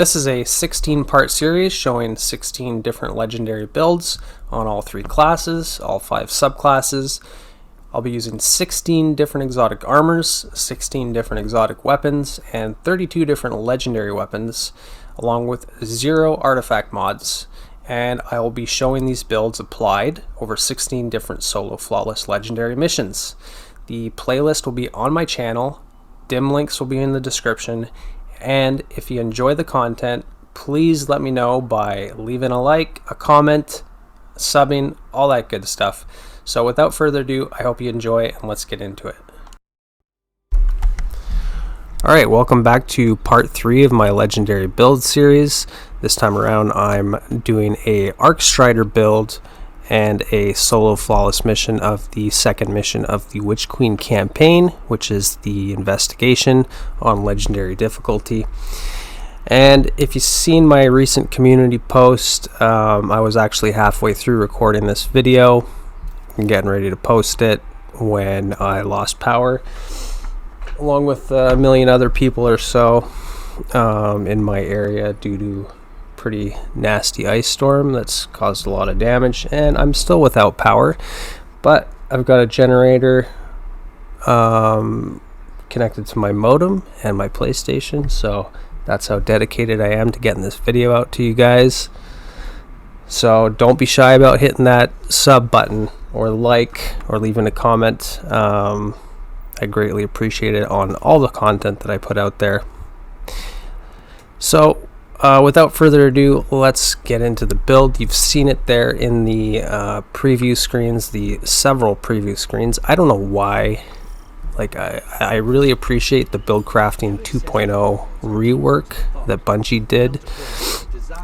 This is a 16-part series showing 16 different legendary builds on all 3 classes, all 5 subclasses. I'll be using 16 different exotic armors, 16 different exotic weapons, and 32 different legendary weapons, along with 0 artifact mods. And I will be showing these builds applied over 16 different solo flawless legendary missions. The playlist will be on my channel, dim links will be in the description, and if you enjoy the content, please let me know by leaving a like, a comment, subbing, all that good stuff. So without further ado, I hope you enjoy and let's get into it. Alright, welcome back to part 3 of my legendary build series. This time around I'm doing a Arcstrider build and a solo flawless mission of the second mission of the Witch Queen campaign, which is the investigation on legendary difficulty. And if you've seen my recent community post, I was actually halfway through recording this video and getting ready to post it when I lost power, along with a million other people or so in my area due to pretty nasty ice storm that's caused a lot of damage, and I'm still without power, but I've got a generator connected to my modem and my PlayStation, so that's how dedicated I am to getting this video out to you guys. So don't be shy about hitting that sub button or like or leaving a comment. I greatly appreciate it on all the content that I put out there. So without further ado, let's get into the build. You've seen it there in the preview screens, the several preview screens. I don't know why. Like, I really appreciate the buildcrafting 2.0 rework that Bungie did,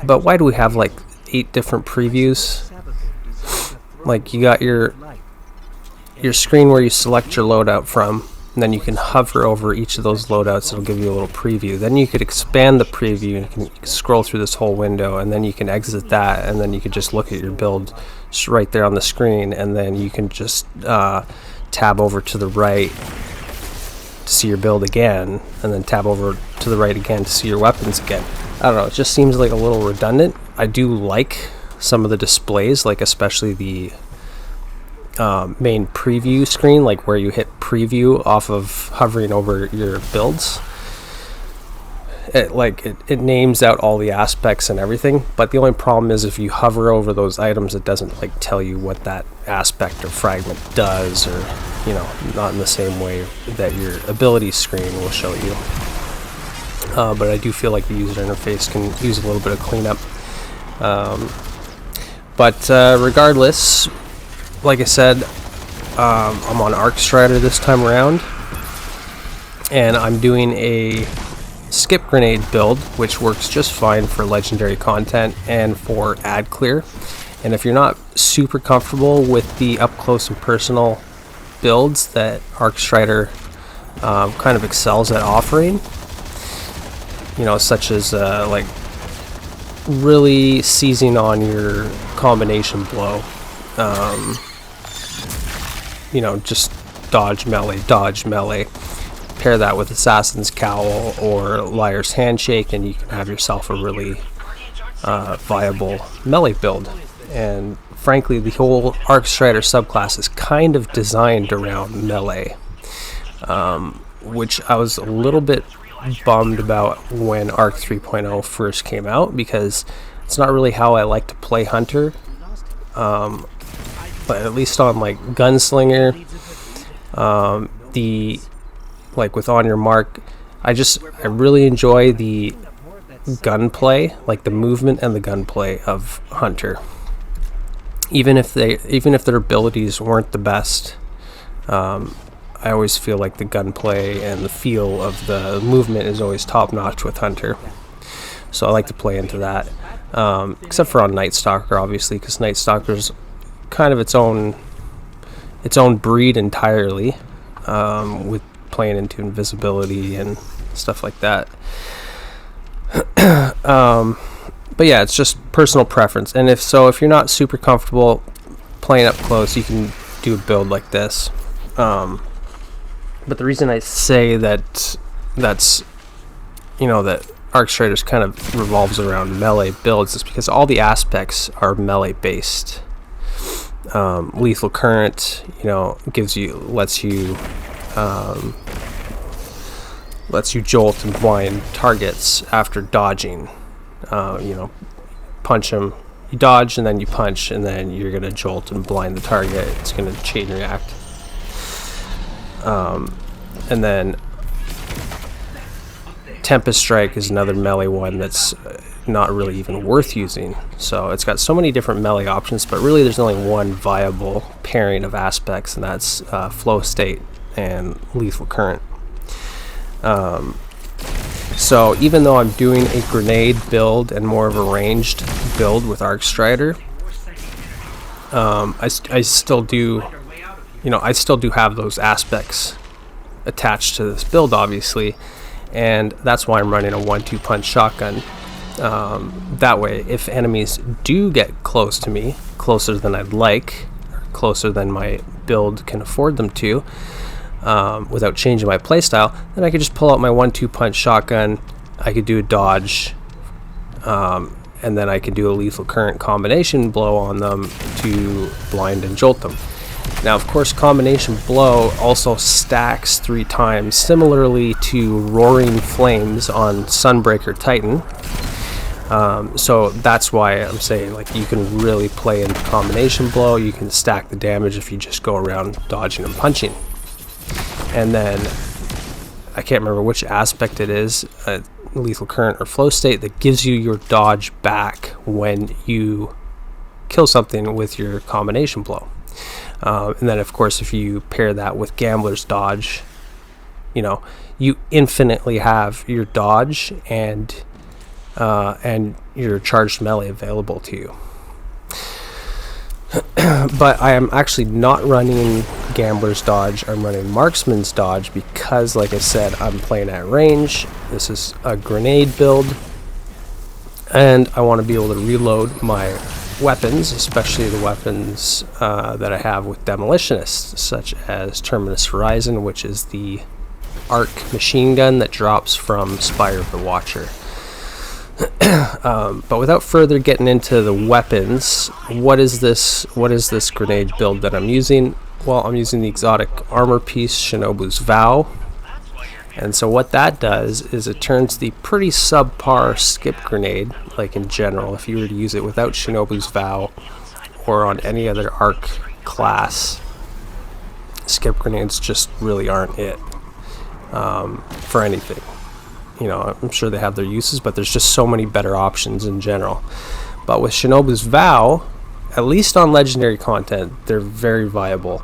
but why do we have like 8 different previews? Like, you got your screen where you select your loadout from, and then you can hover over each of those loadouts. It'll give you a little preview. Then you could expand the preview, and you can scroll through this whole window, and then you can exit that, and then you could just look at your build right there on the screen, and then you can just tab over to the right to see your build again, and then tab over to the right again to see your weapons again. I don't know, it just seems like a little redundant. I do like some of the displays, like especially the main preview screen, like where you hit preview off of hovering over your builds. It names out all the aspects and everything, but the only problem is if you hover over those items, it doesn't like tell you what that aspect or fragment does, or you know, not in the same way that your ability screen will show you. But I do feel like the user interface can use a little bit of cleanup. But regardless, like I said, I'm on Arcstrider this time around, and I'm doing a skip grenade build, which works just fine for legendary content and for ad clear. And if you're not super comfortable with the up close and personal builds that Arcstrider kind of excels at offering, you know, such as like really seizing on your combination blow, you know, just dodge melee, pair that with Assassin's Cowl or Liar's Handshake, and you can have yourself a really viable melee build. And frankly, the whole Arcstrider subclass is kind of designed around melee, which I was a little bit bummed about when Arc 3.0 first came out, because it's not really how I like to play Hunter. But at least on like Gunslinger, like with On Your Mark, I really enjoy the gunplay, like the movement and the gunplay of Hunter. Even if their abilities weren't the best, I always feel like the gunplay and the feel of the movement is always top notch with Hunter. So I like to play into that, except for on Night Stalker, obviously, because Night Stalker's kind of its own breed entirely, with playing into invisibility and stuff like that. But yeah, it's just personal preference, and if you're not super comfortable playing up close, you can do a build like this. But the reason I say that Arcstrider's kind of revolves around melee builds is because all the aspects are melee based. Lethal current, you know, lets you jolt and blind targets after dodging. You know, punch them, you dodge, and then you punch, and then you're gonna jolt and blind the target. It's gonna chain react. And then Tempest Strike is another melee one that's not really even worth using. So it's got so many different melee options, but really there's only one viable pairing of aspects, and that's Flow State and Lethal Current. So even though I'm doing a grenade build and more of a ranged build with Arcstrider, I still do, you know, I still do have those aspects attached to this build, obviously, and that's why I'm running a 1-2 punch shotgun. That way, if enemies do get close to me, closer than I'd like, or closer than my build can afford them to, without changing my playstyle, then I could just pull out my 1-2 punch shotgun. I could do a dodge, and then I could do a lethal current combination blow on them to blind and jolt them. Now, of course, combination blow also stacks 3 times, similarly to Roaring Flames on Sunbreaker Titan. So that's why I'm saying, like, you can really play into combination blow. You can stack the damage if you just go around dodging and punching. And then I can't remember which aspect it is, lethal current or flow state, that gives you your dodge back when you kill something with your combination blow. And then, of course, if you pair that with Gambler's Dodge, you know, you infinitely have your dodge and your charged melee available to you. But I am actually not running Gambler's Dodge. I'm running Marksman's Dodge because, like I said, I'm playing at range. This is a grenade build, and I want to be able to reload my weapons, especially the weapons that I have with Demolitionists, such as Terminus Horizon, which is the arc machine gun that drops from Spire of the Watcher. But without further getting into the weapons, what is this grenade build that I'm using? Well, I'm using the exotic armor piece, Shinobu's Vow. And so what that does is it turns the pretty subpar skip grenade, like in general, if you were to use it without Shinobu's Vow or on any other arc class, skip grenades just really aren't it for anything. You know, I'm sure they have their uses, but there's just so many better options in general. But with Shinobu's Vow, at least on legendary content, they're very viable.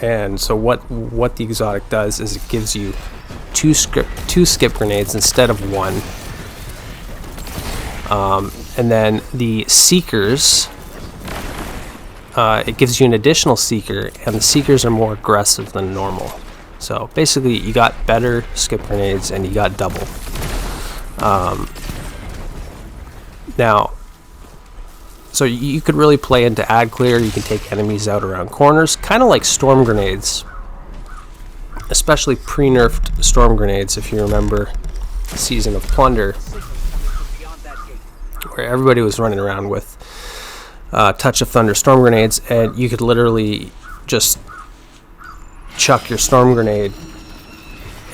And so what the exotic does is it gives you two skip grenades instead of one. And then the Seekers, it gives you an additional Seeker, and the Seekers are more aggressive than normal. So basically, you got better skip grenades and you got double. Now, so you could really play into ad clear. You can take enemies out around corners, kind of like storm grenades, especially pre-nerfed storm grenades. If you remember Season of Plunder, where everybody was running around with Touch of Thunder storm grenades, and you could literally just chuck your storm grenade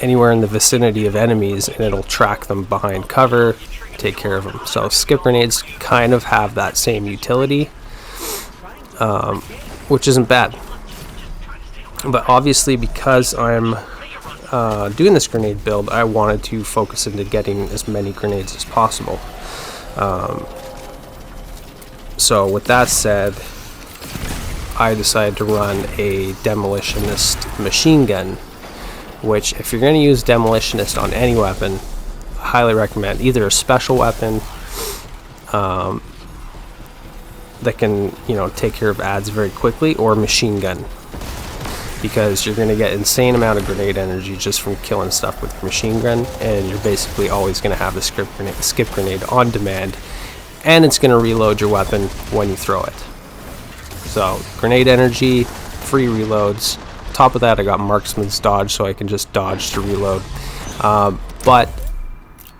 anywhere in the vicinity of enemies and it'll track them behind cover, take care of them. So skip grenades kind of have that same utility, which isn't bad. But obviously, because I'm doing this grenade build, I wanted to focus into getting as many grenades as possible. So with that said, I decided to run a Demolitionist machine gun, which, if you're going to use Demolitionist on any weapon, I highly recommend either a special weapon that can, you know, take care of adds very quickly, or machine gun, because you're going to get insane amount of grenade energy just from killing stuff with your machine gun, and you're basically always going to have the skip grenade on demand, and it's going to reload your weapon when you throw it. So, grenade energy, free reloads. Top of that, I got Marksman's Dodge, so I can just dodge to reload. But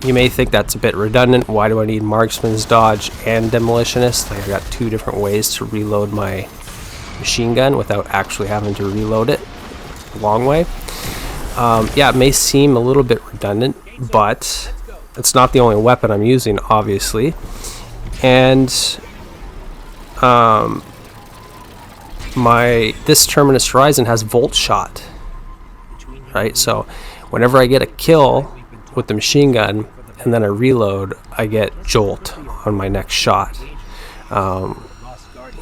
You may think that's a bit redundant. Why do I need marksman's dodge and demolitionist? Like, I got two different ways to reload my machine gun without actually having to reload it a long way. Yeah, it may seem a little bit redundant, but it's not the only weapon I'm using, obviously. And this Terminus Horizon has Volt Shot, right? So whenever I get a kill with the machine gun and then I reload, I get Jolt on my next shot,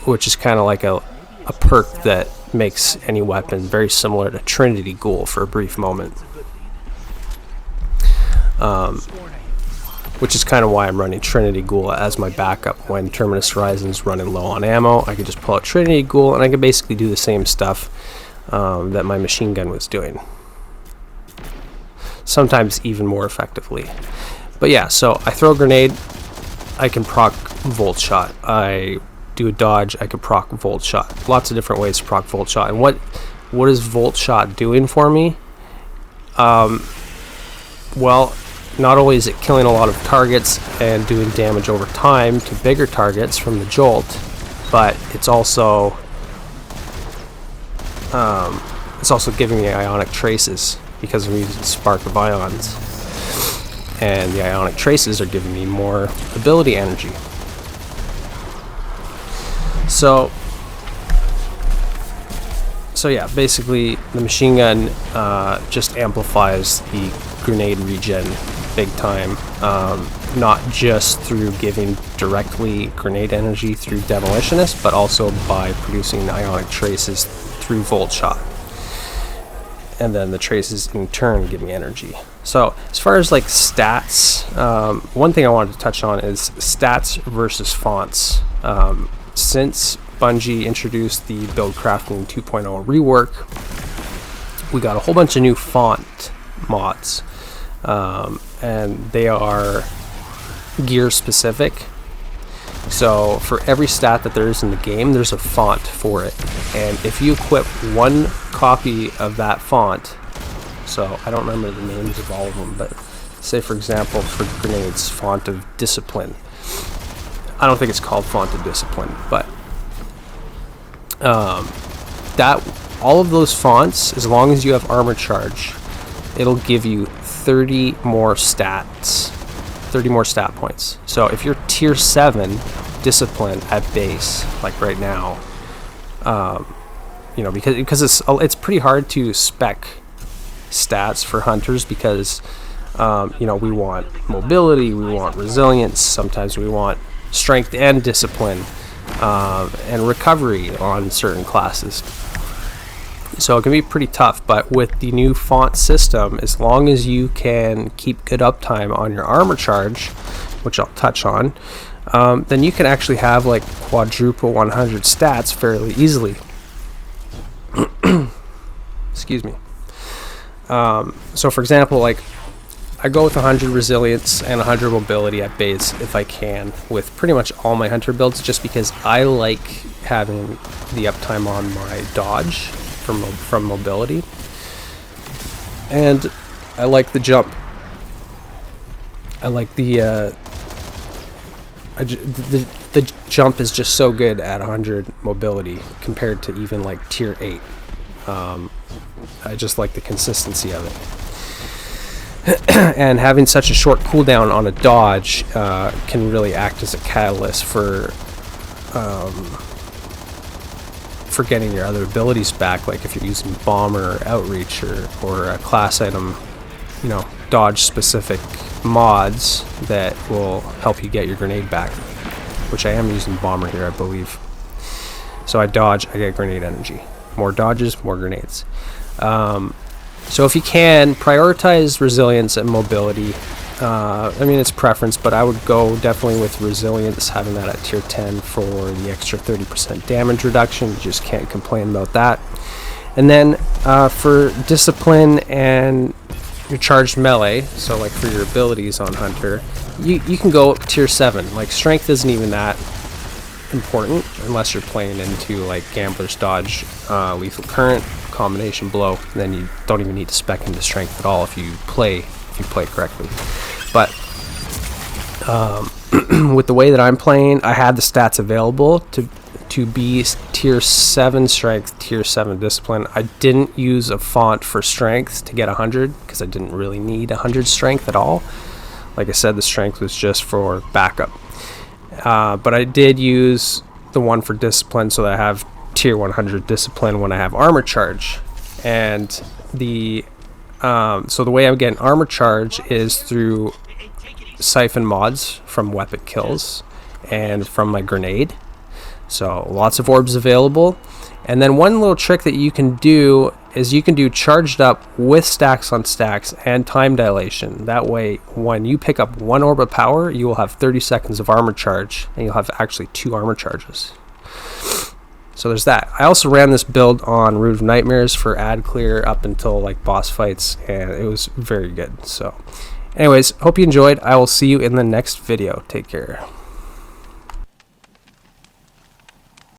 which is kind of like a perk that makes any weapon very similar to Trinity Ghoul for a brief moment, which is kind of why I'm running Trinity Ghoul as my backup. When Terminus Horizon's running low on ammo, I could just pull out Trinity Ghoul and I could basically do the same stuff that my machine gun was doing, sometimes even more effectively. But yeah, so I throw a grenade, I can proc Volt Shot. I do a dodge, I can proc Volt Shot. Lots of different ways to proc Volt Shot. And what is Volt Shot doing for me? Well, not only is it killing a lot of targets and doing damage over time to bigger targets from the Jolt, but it's also giving me ionic traces because I'm using Spark of Ions, and the ionic traces are giving me more ability energy. So yeah, basically the machine gun just amplifies the grenade regen big time, not just through giving directly grenade energy through demolitionist, but also by producing ionic traces through Volt Shot, and then the traces in turn give me energy. So as far as like stats, one thing I wanted to touch on is stats versus fonts. Since Bungie introduced the buildcrafting 2.0 rework, we got a whole bunch of new font mods, and they are gear specific. So for every stat that there is in the game, there's a font for it, and if you equip one copy of that font, so I don't remember the names of all of them, but say for example for grenades, Font of Discipline. I don't think it's called Font of Discipline, but that all of those fonts, as long as you have armor charge, it'll give you 30 more stats, 30 more stat points. So if you're tier 7 discipline at base, like right now, you know, because it's pretty hard to spec stats for hunters, because you know, we want mobility, we want resilience, sometimes we want strength and discipline, and recovery on certain classes. So it can be pretty tough, but with the new font system, as long as you can keep good uptime on your armor charge, which I'll touch on, then you can actually have like quadruple 100 stats fairly easily. Excuse me. So for example, like I go with 100 resilience and 100 mobility at base if I can with pretty much all my hunter builds, just because I like having the uptime on my dodge from mobility, and I like the jump. I like the jump is just so good at 100 mobility compared to even like tier 8. I just like the consistency of it. And having such a short cooldown on a dodge can really act as a catalyst for getting your other abilities back, like if you're using bomber or outreach or a class item, you know, dodge specific mods that will help you get your grenade back, which I am using bomber here, I believe. So I dodge, I get grenade energy. More dodges, more grenades. So if you can, prioritize resilience and mobility. I mean, it's preference, but I would go definitely with resilience, having that at tier 10 for the extra 30% damage reduction. You just can't complain about that. And then for discipline and your charged melee, so like for your abilities on hunter, you can go up tier 7. Like strength isn't even that important unless you're playing into like gambler's dodge, lethal current, combination blow. Then you don't even need to spec into strength at all if you play correctly. But With the way that I'm playing, I had the stats available to be tier 7 strength, tier 7 discipline. I didn't use a font for strength to get 100 because I didn't really need 100 strength at all. Like I said, the strength was just for backup. But I did use the one for discipline so that I have tier 100 discipline when I have armor charge. And the so the way I'm getting armor charge is through siphon mods from weapon kills and from my grenade. So lots of orbs available. And then one little trick that you can do is you can do charged up with stacks on stacks and time dilation. That way when you pick up one orb of power, you will have 30 seconds of armor charge, and you'll have actually 2 armor charges. So there's that. I also ran this build on Root of Nightmares for ad clear up until like boss fights, and it was very good. So anyways, hope you enjoyed. I will see you in the next video. Take care.